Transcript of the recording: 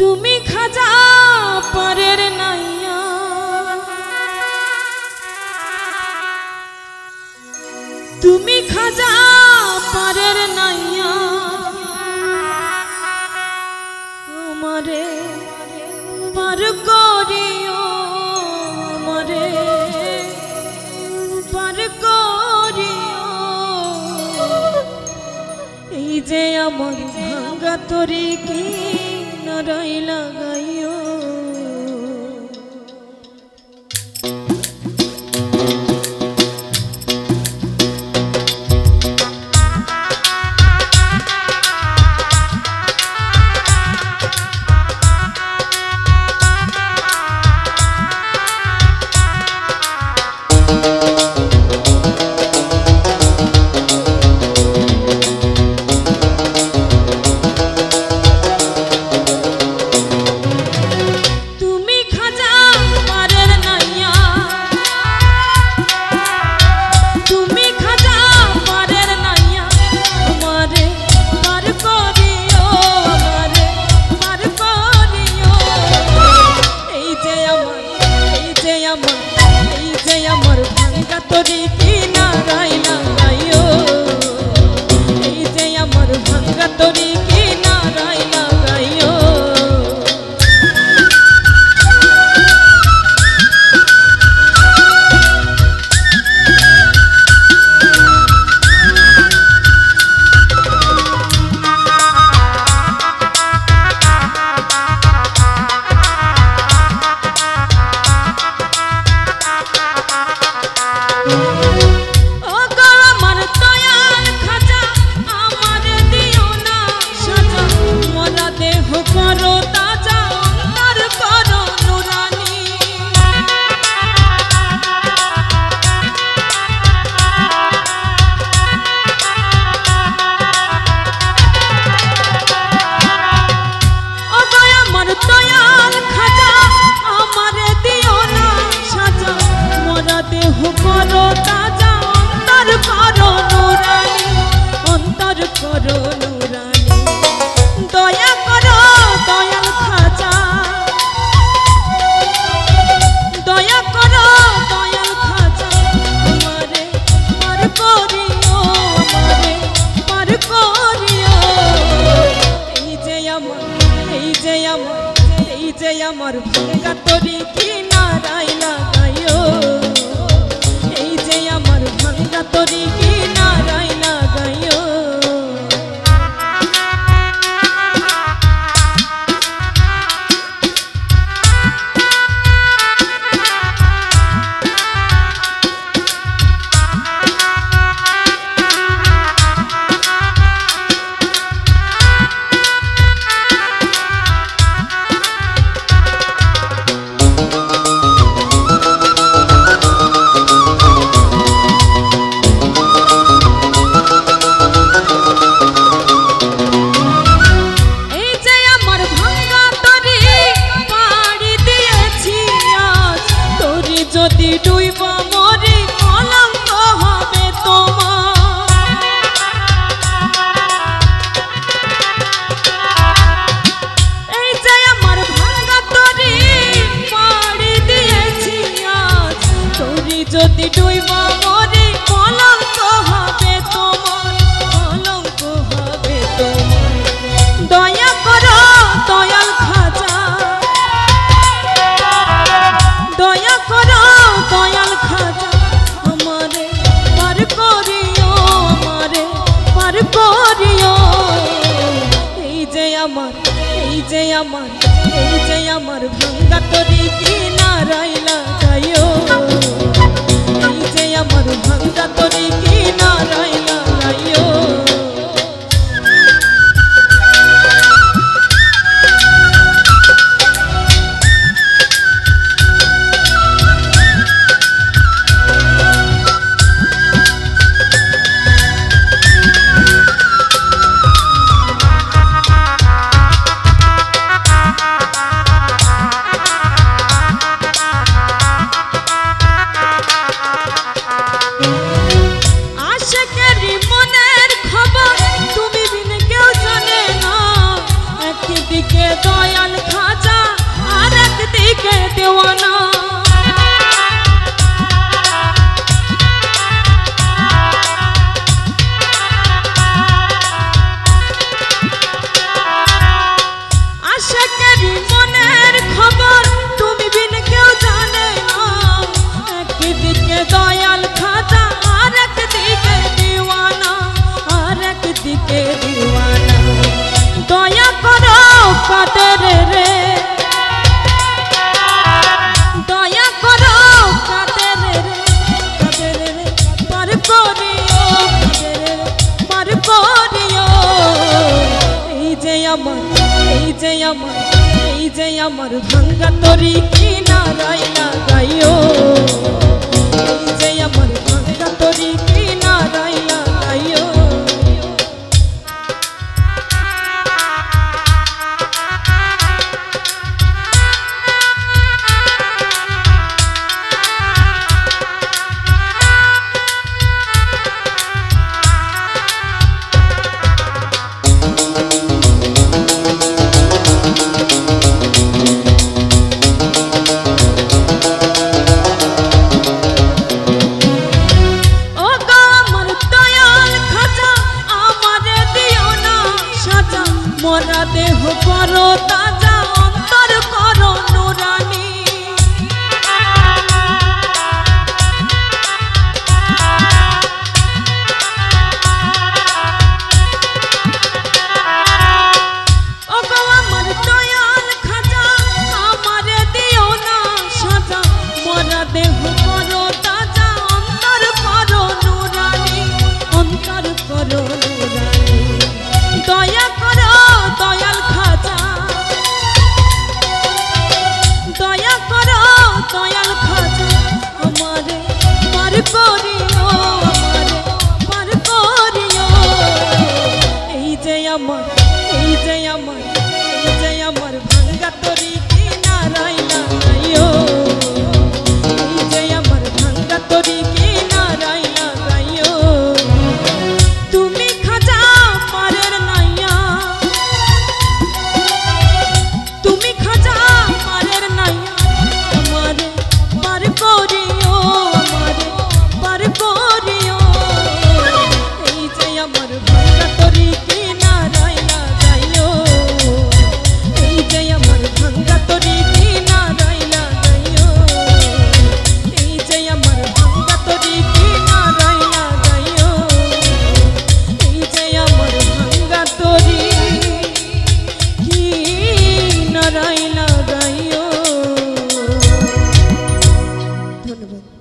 তুমি খাজা পারের নাইয়া তুমি খাজা পারের নাইয়া আমারে পার করিও আমারে পার করিও এই যে আমার ভাঙা তরি কি নারাই লাগাইও আমার ভাঙা তরি কি নারাই লাগাইও এই যে আমার ভাঙা তরি কি নারাই লাগাইও যদি ডুইবা মরি কলঙ্ক হবে তোমার কলঙ্ক হবে তোমার দয়া করো দয়াল খাজা দয়া করো দয়াল খাজা আমারে পার করিও আমারে পার করিও এই যে আমার এই যে আমার এই যে আমার ভাঙা তরি কি নারাই লাগাইও এই যে আমার ভাঙা তরি কি নারাই লাগাইও আশিকের দেওয়ানা আশাকের মনের খবর তুমি বিন কেউ জানে না একদিকে দয়াল খাজা আর একদিকে দিওয়ানা আর একদিকে দিওয়ানা দয়া করো কাদের রে দয়া করো কাদের রে পার করিও পার করিও এই যে আমার ভাঙ্গা তরি কি নারায়ণা গাইও এই যে আমার ভাঙ্গা তরি কি নারায়ণা গাইও মোরা দেহ করো তাজা অন্তর করো নুরানি ও গো আমার দয়াল খাজা আমারে দিও না সাজা মোরা দেহ করো তাজা অন্তর করো নুরানি অন্তর করো নুরানি দয়া করো দয়াল খাজা দয়া করো দয়াল খাজা আমারে পার করিও আমারে পার করিও এই যে আমার ভাঙ্গা তরি কি নারায়ণা গাইও এই যে আমার ভাঙ্গা তরি কি নারায়ণা গাইও তুমি খাজা পারের নাইয়া তুমি খাজা পারের নাইয়া আমারে পার করিও আমারে পার করিও এই যে আমার ভাঙ্গা তরি কি নারায়ণা গাইও এই যে আমার ভাঙ্গা তরি কি নারায়ণা গাইও এই যে আমার ভাঙ্গা তরি কি নারায়ণা গাইও এই যে আমার ভাঙ্গা তরি কি নারায়ণা গাইও ধন্যবাদ।